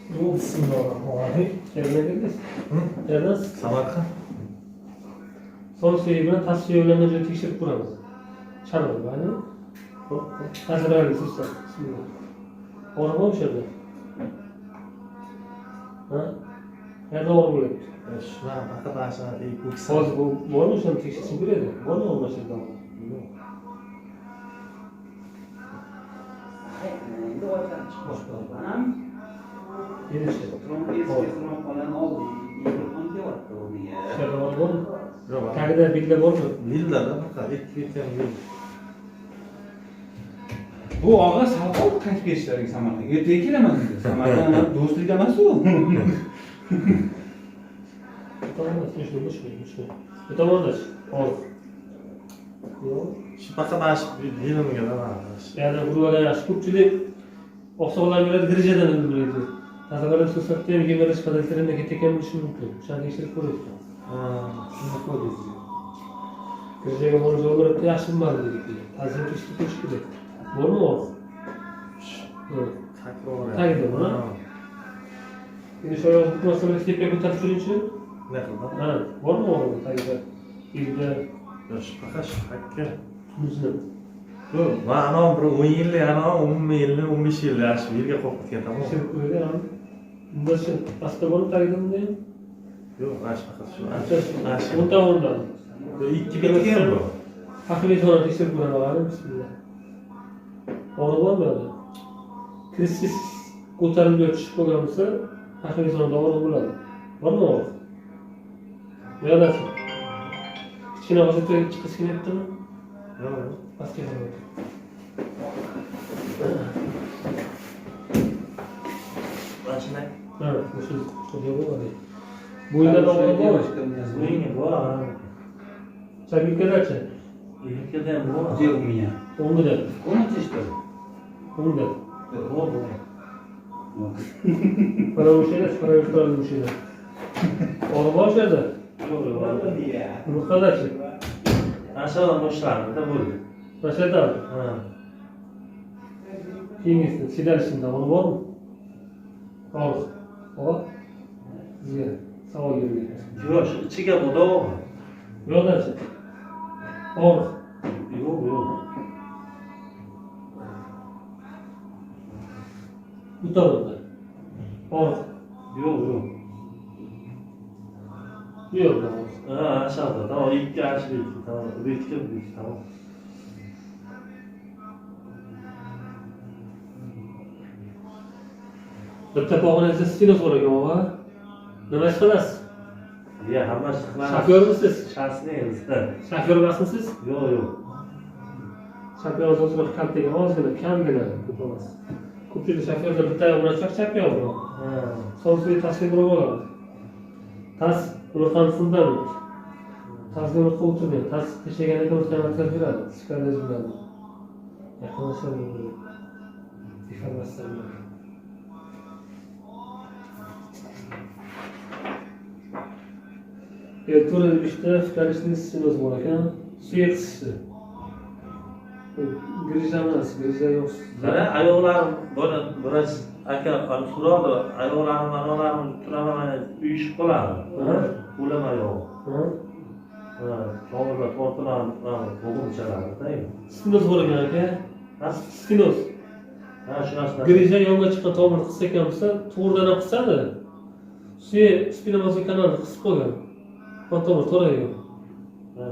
Bismillahirrahmanirrahim. Yerine girdiniz. Yerden Samarqand. son suyu bilan tas suyu bilan o'zi tekshirib ko'ramiz. Chaqirib, mana. Hazırlayın sizler. Bismillah. Orada mı şurada? Ha? Nerede orada? Shular aqabashini ko'ksa. Hozir bu bormi shuni tekshirishni beradi? Bormi olmashida? Yenishi. Şurada var mı? Yo'q. Tagida bilda bormi? Bildalar faqat ikki ketgan yo'q. Bu og'a savol qaytib ketishlariga Samarqandga. Ertaga kelaman dedi. Samarqand do'stlik emas-ku. Tamam, müşkül. Tamamdır. Ol. Yok. Shu faqat mana shu bilimga Yani buraya yaş ko'pchilik oqsoqlar bilan dirijadan o'ldiradi. Tazalar so'satda yemirish qadaltirida ketgan bo'lishi mumkin. O'shani tekshirib ko'raylik. Shuni qo'ydik. Dirijaga borib o'ldirib yaxshi bo'lmadi dedik. Tazim tekshirib ko'rish kerak. Bormi o? Tagida buni. Endi shu yo'q masalani tepaga ko'tarib turingchi. Ne qildi? Ha, bormi o tagida? Bilda Shu faqat shu hakka. tuzni. Yo'q, men ana bir 10 yillik, ana 10 yillik, 15 yillik shu yerga qo'yib ketgan. Tekshirib ko'raylik ham. Bunda shu pastda borib tagida bunday. Yo'q, mana shu faqat shu. Mana shu o'ndan. Ikki bitgan bu. Haqli zo'rni tekshirib ko'raman. Bismillah. To'g'ri bo'ladi. Krisis ko'tarilib tushib qolgan bo'lsa, haqli zo'rni to'g'ri bo'ladi. Bormi? Yo'q. Kichkina hozircha chiqish kerakmi? Yo'q. Pastga qarab. Mashina. Ha, o'sha bo'ladi. Bo'yinda to'g'ri bo'ladi. Bo'yinga bor. Chakilkadachi? Ikkada bor. Где у меня? O'ngida. Комнате, что ли? O'ngida. Bor. Paravushida, paravushida. O'g'ri boshida. Yo'q. Ruhadachi? Aşağıdan boshlanadi bo'ldi. Boshida. Ha. Keyingisi sidalishimda o'g'ri bormi? Og'riq. Hop. Sizga savol bergan. Yo'q, ichiga bo'dov. Yo'qdachi? Og'riq. Yo'q. Bu tarafda. Og'riq. Yo'q. Bu yoqda og'riq. Ha, aşağıda. Tamam, ikki ashlik. Tamam, bekitib, tamam. Bitta pog'onangizda stilos bor ekan, o'g'il. Nima ish qilasiz? Ya, hammasi qilamiz. Shofyormisiz? Shaxsiymiz. Shofyor emasmisiz? Yo'q. Shofyor o'zini kaltaga ozgina, kamgina ko'p emas. Ko'pchilik shofyorlar bitta bilan chaqchaqyor bor. Ha. Sonsuga tashlab oladi. Tas ruhan fundament. Tasga ruhga o'tirgan. Tas tashlagan ekan o'zini matlab beradi. Shikayat biladi. Yaqinlashadi. Informatsiya beradi. To'g'ri ishda fikrlashning sinoz bor ekan. Suyak qisishi. Grija emas, grija yo'q. Mana ayollarim biroz aka so'radi, ayollarim analarim turaman uyushib qoladi. O'lama yo'q. Ha, to'g'ri tortilar, bo'g'im chaladi. Stinoz bor ekan aka. Ha, Stinoz. ha, shunaqasi. Grija yonga chiqqan tomirni qilsa ekan bo'lsa, to'g'ridan ham qilsadi. Suya spinamozga kanalni qisib qo'ygan. Tomir to'raydi. Ha,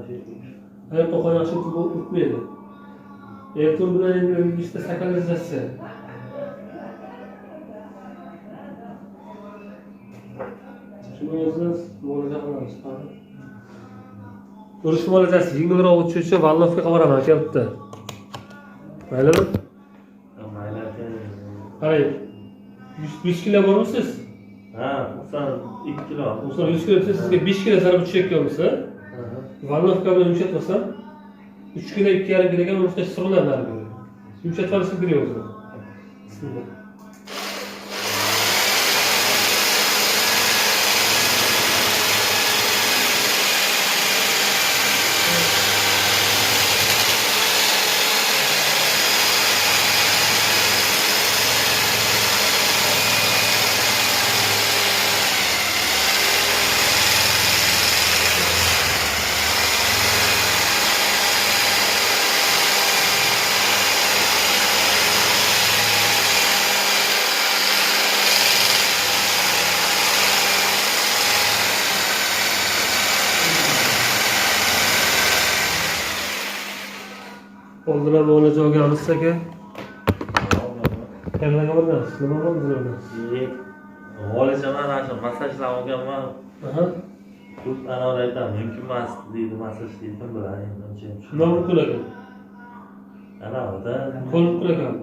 Oyoqqa qo'ygan shu o'tmaydi. Tur bilan endi ishda sakralizatsiya. Shuni o'zimiz muolaja qilamiz. Urish muolajasi yengilroq o'tishi uchun Valnovga qavaraman aka bitta. Maylimi? Mayli. Qarang. 100 kilo bormisiz? Ha, 92 kilo. 100 kilo sizga 5 kilo zarba tushayotgan bo'lsa, Valnovka bilan yumshatmasam 3 kilo 2,5 kiloga yumshash sirlanadi. Yumshatishni bilamiz. Bismillah. Oldurab olajoqga olsa aka. Kameraga boramiz. Nima bo'ldi bularda? Olajaman ana shu massajlar olganman. Aha. Ko'p ana aytam mumkin emas deydi massaj deydi biladi uncha. Nima bo'ldi aka? Ana oda Qo'l qurakan.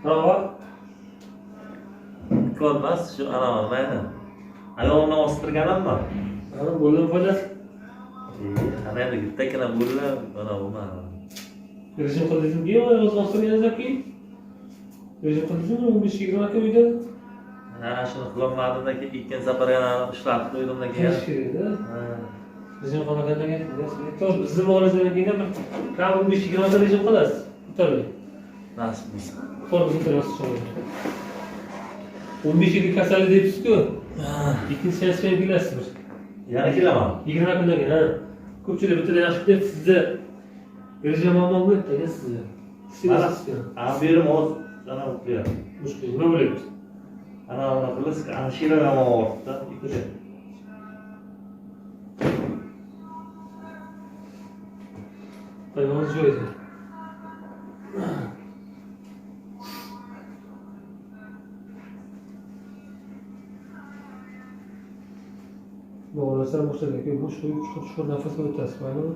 Ha. ko'rmas shu ana mayda. Ayolni ostirganimmi? Ana bo'lgan foydasi. Ana endi bittakina bo'lib ana bo'lma. Rejim qildingizmi? Yo'q, o'z ostirganingizki. Rejim qildingizmi? 15-20 aka uyda. Ana shuni qilolmadim-da ikkinchi safar yana ishlatib qo'ydim-da keyin. Rejim qilmagandan keyin to'g'ri bizni muolajadan keyin bir kam 15-20 rejim qilasiz. Ko'taring. Nasib bo'lsa. To'g'ri ko'tarasiz. 15 yillik kasallik deyapsiz-ku. Ikkinchi seansga kelasiz bir. Yana kelaman. 20 kundan keyin, ha. Ko'pchilik bitta yaxshi deb sizda rejim amal bo'ldi sizda. Sizga. Berim o'z ana o'qiyapti. Mushkul nima bo'lyapti? Ana uni qilish ana shira ham ortda ikkita. Ayol joyda. Doğrusu boştaki bu şu nefes ötesi var mı?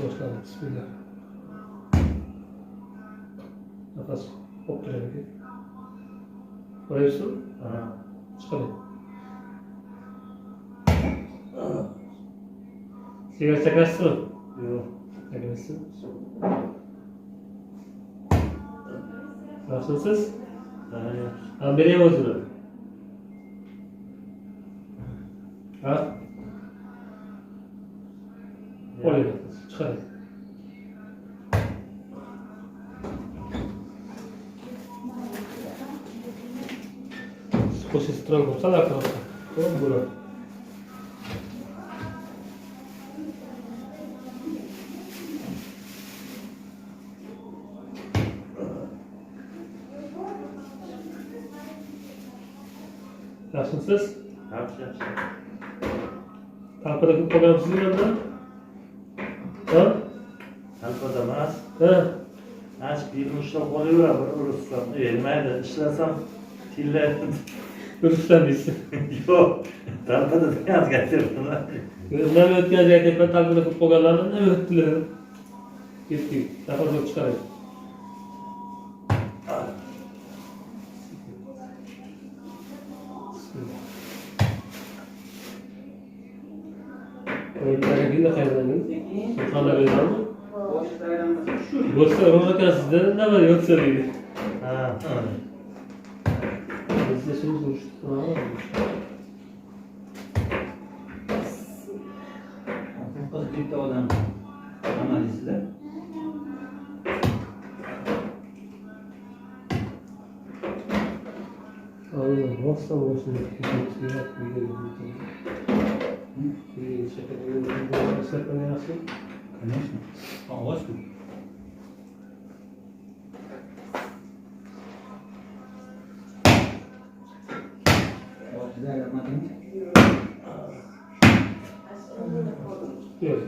Başlayalım. Bismillah. Nefes opturalım ki. Oraya su. Çıkalım. Sigara çakarsın mı? Yok. Çakarsın. Nasılsınız? Ha, bereyim o zaman. Ha? Oraya çıkarın. Сквозь стрелку, сюда просто. Вот было. Yaxshimisiz? Yaxshi. Talpada ko'p qolganmisiz endi? Ha? Talpada emas. Ha. Ash birini ushlab qolaveradi, urushsam, bermaydi. Ishlasam tillaydi. Urushdan deysiz. Yo'q, talpada yozgatyapman. Nima o'tkazayapti? Talpada ko'p qolganlarni nima o'tdilar? Ketdik. Talpada chiqaraylik. Öğretmenliğinde kaynağınız. Sultanlar öğrenci. Boşta Roma'da sizden ne var yoksa değil. Ha. Biz de şimdi duruştuk. Bitta odam amaliysiz-da. Allah, boşta boşta. Конечно. Оғыз көп. Yok.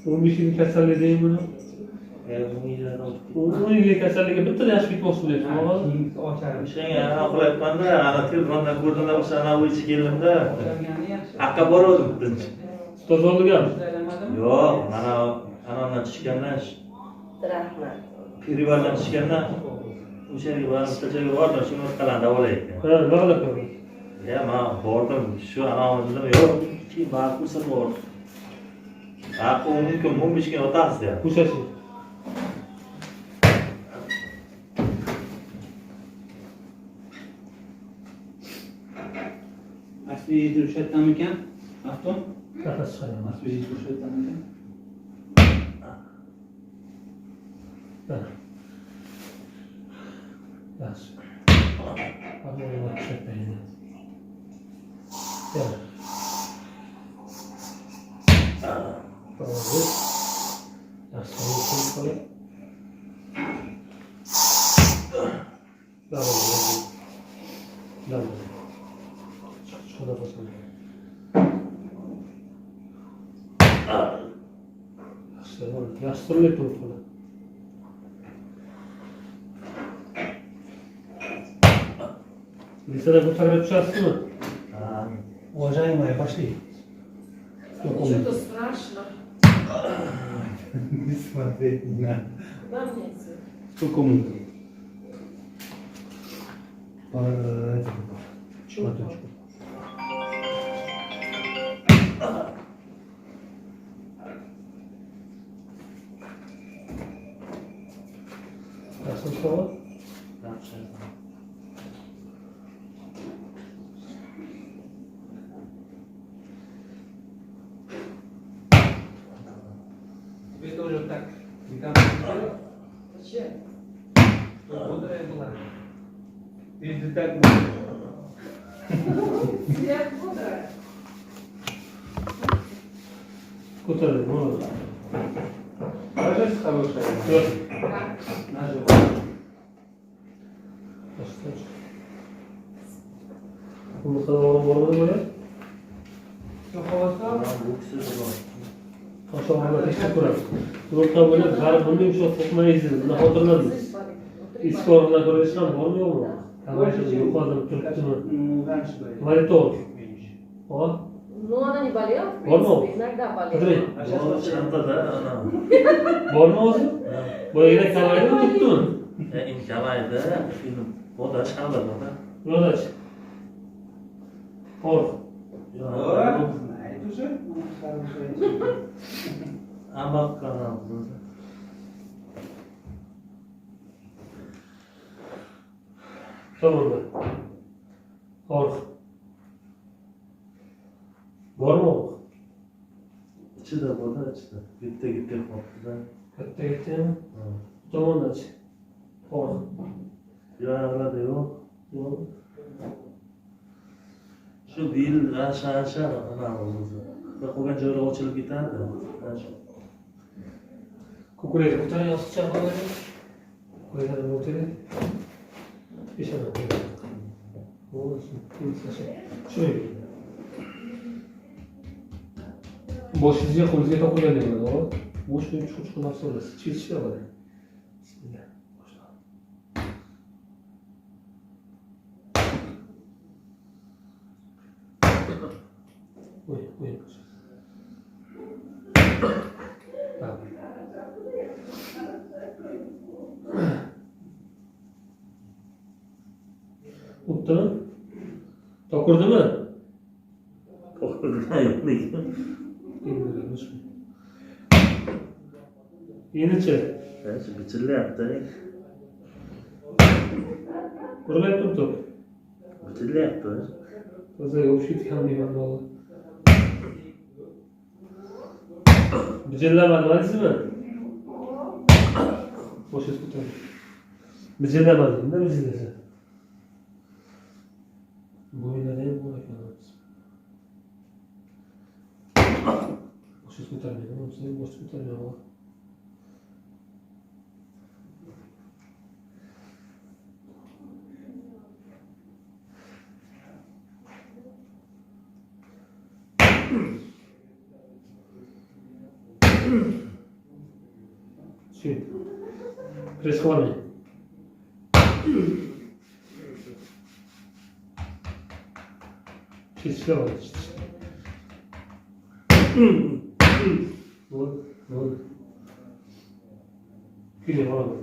Bu bir şeyin keserli değil mi? Bu yillik kasallikka bitta yaxshi bitmoqchi bo'lyapti. Ishga ana qilyapman-da, ana telefondan ko'rdim-da, o'sha ana ichi keldimda. Aqqa bordim birinchi. Ustoz oldiganmi? Yo'q, anamdan tushgandan, Rahmat. perivardan tushgandan o'sha yerga borib, bitta joyga bordim, shuni o'tqalan davolayapti. Ha, nima qilyapman? Ya, men bordim, shu anamni dedim, yo'q, keyin barib ko'rsatib bordim. Aqqa mumkin, 15 kun o'tasiz deyapti. Qo'shashi. Asli yetirishyaptimikan? Afton? Nafas chiqaraman. Asli yetirishyaptimikan? Yaxshi. Ahmoqlar tushayapti. Gel. Tamam. Yaxshi. Şöyle. Devam edelim. Devam edelim. Şuna basalım. Yaxshi turib turibdi. Lisada ko'tarib tushasizmi? Ha. Уважаемая, пошли. Что-то страшно. Не смотреть не надо. Куда мне идти? В комнату. По Чего? шматочку. Yaxshi savol. Yaxshi. Тебе тоже так. Не там. Зачем? Бодрая была. Ты же так. Я бодрая. Ko'tarib, bo'ladi. Ложись хорошая. Yo'q. Как? На живот. Buni qilib bormadimi bular? Все холодно? Bu kishi bor. Aşağıda tekrar ko'ramiz. To'rtta bo'lib, g'arib bunday o'sha to'qmaysiz. Buni xotirlaymiz. Eski o'rinlar ko'rish ham bormi yo'qmi? Tamashada yo'qolib turibdimi? Ну, раньше были. Monitor. Меньше. Hop. Ну, она не болела, в Ладно. принципе, иногда Смотри. болела. А сейчас Bu вообще. chantada ana. Bormi o'zi? Boyagida kamaydi turibdimi? Inkamaydi. Boda chantada. Yo'lash. Hop. Вот, знает уже. Ну, хорошая. Amak kanal. Tamamdır. Hop. Bormi? Ichida boda ichida. Bitta qolibdi-da. Katta ketdimi? Bu tomondan-chi. Hop. Yo'qladi yo'q. Yo'q. Shu bil asha ana o'zi. Qolgan joylar ochilib ketadi. Kukurayza ko'taring, yostiqcha qo'ying. Qo'ying, o'tiring. Peshona qo'ying. Bo'lsin. Shunday. Boshingizga qo'lingizga to'qilgandek bo'ladi, to'g'ri? Bo'sh qo'yib chuqur nafsolasiz. Chetish yo'q. Bismillah. Qo'ying. O'tdimi? To'kirdimi? Endi-chi? Bichilyapti. Urg'ayib turibdi. Bichilyapti. O'zi o'shit ham deyman bo'ldi. Bijillamadingizmi? Bo'shingiz ko'taring. Bijillamadingmi? Bijillasa. Bo'ylari ham bor ekan. Bo'shingiz ko'tarmaydi, o'zingiz bo'shingiz ko'tarmaydi. Şey, pres qilmang. Chishlayapti. Bo'ldi. Keling, olaman.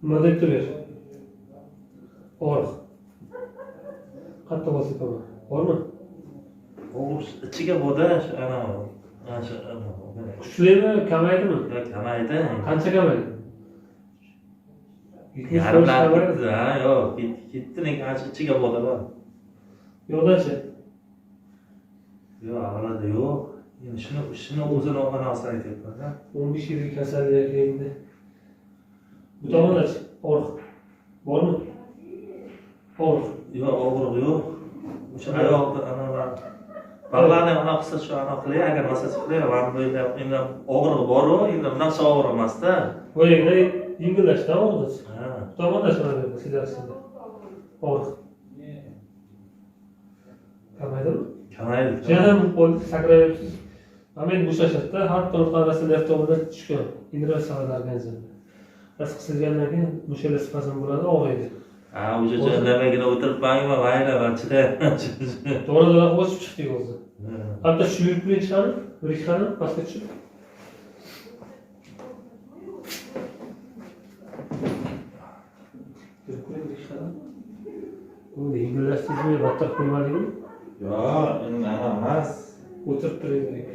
Nima deb turar? Og'riq. Qattiq vositaman. Bormi? O'g'riq ichiga bodash ana. Kuchlimi, kamaydimi? Kamaydi. Qancha kamaydi? Yarimlab ketdi, ha, yo'q, ketdi, lekin ancha ichiga boda bor. Yo'qdachi? Yo'q, avvalda yo'q. Endi shuni o'zini onasidan aytyapman-da. 15 yillik kasallik endi. Bu tomondachi? Og'riq. Bormi? Og'riq. Yo'q, og'riq yo'q. O'sha oyoqda analar bog'larni anaqa qilsa shu anaqa qilay, agar massaj qilay, mana bu endi og'rig'i bor-ku, endi bunaqacha og'riq emas-da. Bo'yingda yengillashdi og'riq. Ha. Tomonda shunday sizlar. Og'riq. Kamaydi. Kamaydi. Yana qo'lni sakrayapsiz. Men bo'shashadi, har to'liq arasida tomonda tushgan. Ingressiya organizmda. Bas qisilgandan keyin mushaklar spazm bo'ladi, og'riydi. Ha, o'sha joylarga o'tiribmanmi, mayli, barchada. To'g'ri o'sib chiqdik o'zi. Hatto shu yuk bilan chiqadi, bir ikki qadam pastga tushib. Uni yengillashtirish battar qo'ymadingmi? Yo'q, endi ana emas. O'tirib turaylik.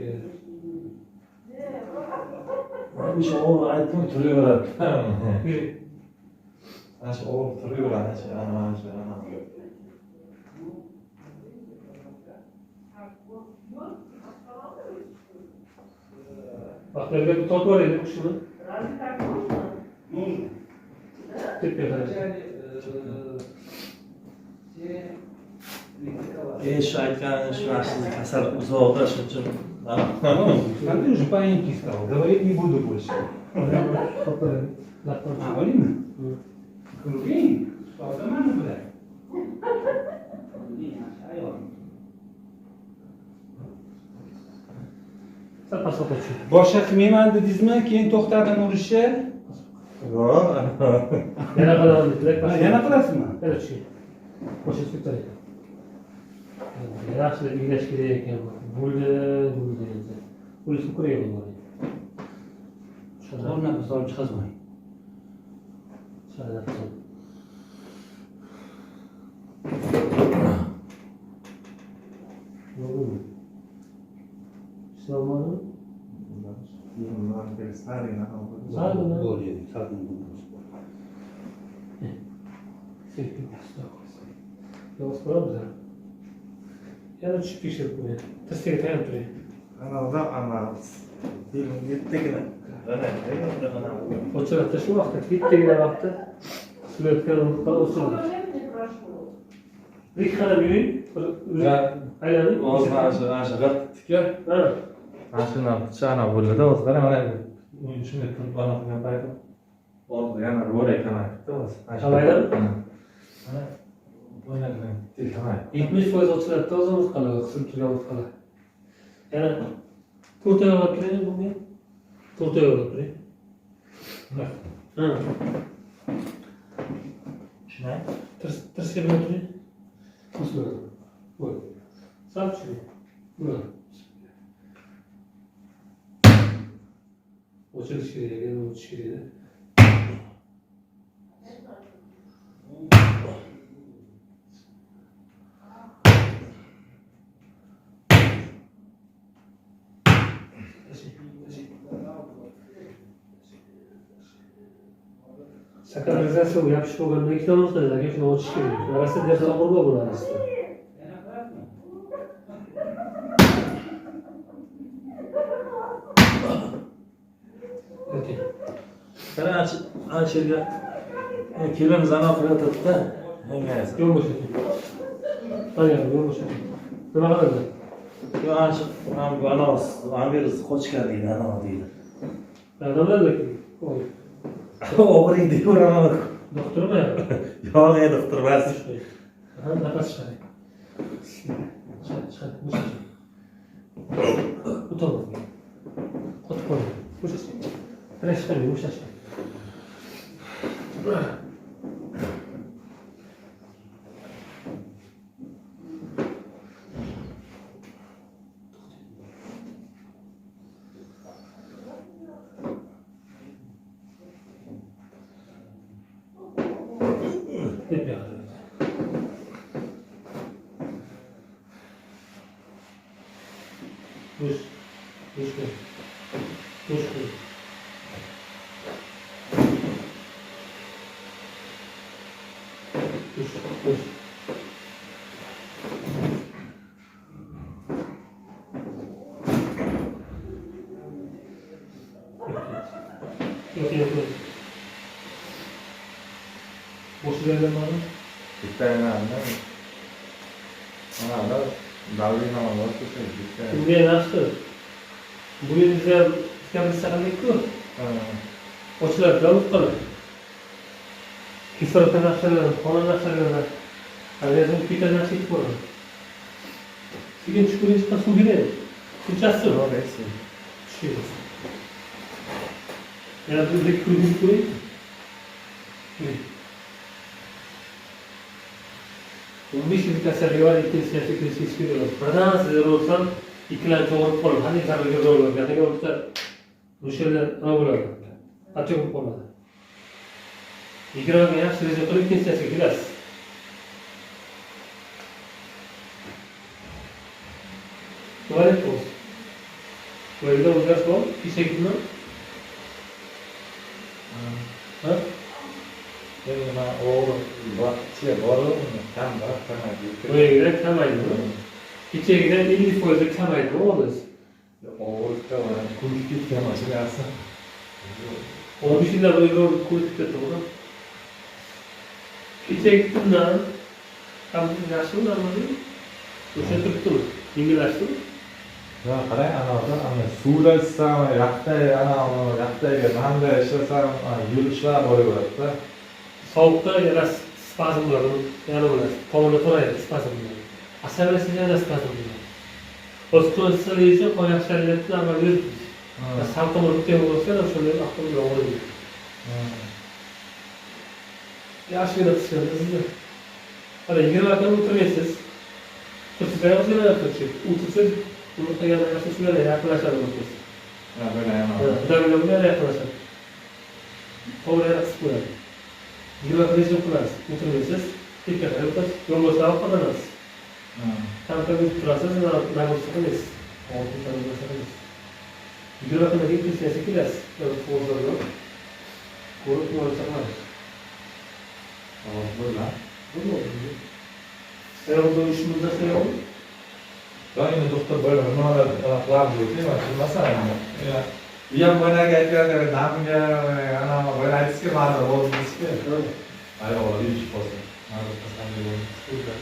O'sha o'g'il aytdim turaveradi. Yuri. Ana shu o'g'il turaveradi, ana shu ana. Vaqtlarga bir tortib olaylik qushni. Tepga qarab. Shu aytgan shu ashli kasal uzoqda shuning uchun. Смотри, уже паиньки стал. Говорить не буду больше. Олимна? Круги? Что нормально было? Sal pastga tushib. Boshqa qilmayman dedingizmi? Keyin to'xtadim urishni. Yo'q. Yana qadam tilak. Yana qilasizmi? Yana tushing. Qo'shib turing. Yaxshi o'ylash kerak ekan. Bo'ldi endi. Polis ko'rayapti buni. O'rnab solib chiqazmang. Shunday qilib. Salomon. Более садный вопрос. Sevgi bastı. Yavaş koyalım da. Yana düşüp geçirip buraya. Testiye tayanıp duruyor. Anada ana. Dilim yettigina. O'chiradi shu vaqtda bittagina vaqtda silayotgan vaqtda o'chiradi. Bir qarab yuring, aylanib. Mana shu g'irtga. Ha. Mana shundan chana bo'ladi, o'zi qara mana bu shunday turib bana qilgan paytim. Orada yana ro'ra ekanayapti o'zi. Qamaydi? Mana o'ynagan telefon. 70% ochiladi, o'zimiz qiladi, qisib turganimiz qiladi. Yana to'rttaga olib turing bunga. To'rttaga olib turing. Ha. Shunday. Tirishga bilan turing. Qo'shiladi. Qo'y. Sal tushing. Buni. O'chirish kerak, yana o'chish kerak. Sakralizatsiya yapışık bo'lganda ikkita nuqtalarga shuni ochish kerak. Arasida dehqon qurbon bo'ladi arasida. Qara ana shu yerga kelin zano qilyotibdi-da. Yengasi. Yo'l bo'shating. Tayyor, yo'l bo'shating. Nima qiladi? Yo ana shu anavis, virus qochga deydi, ana deydi. Odamlar qo'y. O'g'ring deyveraman. Doktormi? Yo'q, doktor emas. Ha, nafas chiqaring. Chiqar, bo'shating. O'tirib. Qotib qo'ying. Bo'shating. Tirash chiqaring, bo'shating. Boş yerler var mı? Bir tane var mı? Ana da davriy namazlar tutayım. Bunga yaxshi. Bu yerda ikkamizda qanday-ku? Ochlar davlat qilib. Kislorod narsalarni, xona narsalarni organizm pita narsa yetib boradi. Sekin chuqur chiqib suv beradi. Shunchasi. Tushadi. Yana bir kurgin qo'ying. Umishli kasallik var, ikkinchisi krisis kerak. Birdan sizlar olsam, ikkilanchi o'rib qoladi. Qanday zararga bo'ladi? Qanday olsa, o'shalar nima bo'ladi? Qancha bo'lib qoladi. Yigirmaga yaxshi reja qilib ikkinchisiga kirasiz. Tuvalet bo'lsin. Tuvaletda o'zgarish bor, kechagina. Ha? Yana o'g'lim vaqtcha bormi? Kam vaqt kamaydi. Tuvaletda kamaydi. Kechagidan 50% kamaydi o'g'liz. O'g'ilga mana ko'rib ketgan mashinasi. 15 yillar bo'yi ko'rib ketdi. Kechagi kundan ham yaxshi bo'ladimi? O'sha turibdi. Yengillashdimi? Ya qarang, ana suvda isam, yaqdagi nanda ishlasam, yurishlar bo'laveradi-da. Sovuqda yana spazm bo'ladi. Yana bo'ladi. Qonda turadi spazm bo'ladi. Asablashsa yana spazm bo'ladi. O'zqo'zsizlikcha qo'yak shariatni amalga oshirish. Salqin o'tgan bo'lsa, o'shanda aqlga oladi. Yaxshigina tushunasiz. Mana 20 kun o'tirmaysiz. Tursiz o'zingizlar tursiz. O'tirsiz, uni qilgan narsa shularga yaqinlashadi o'tirsiz. Ha, böyle yana. Davlatga yaqinlashadi. To'g'ri yarasiz bo'ladi. 20 kun rejim qilasiz. O'tirmaysiz, tekrar o'tasiz, yo'lboshda qolasiz. Tanqaga turasiz, nag'o'sa qilasiz. Oltin tanqaga qilasiz. 20 kundan keyin pensiyaga kelasiz. Foizlar ko'rib muolaja qilasiz. Böyle. Sayovda ishimizda sayov. Doim doktor böyle nimalar qilamiz deb bilmasam. Uyam bo'ynaga aytganlar, namga ana bo'yna aytishga ma'lum bo'lmasga. Ayol ish bo'lsin. Ma'lum qilsam bo'ladi.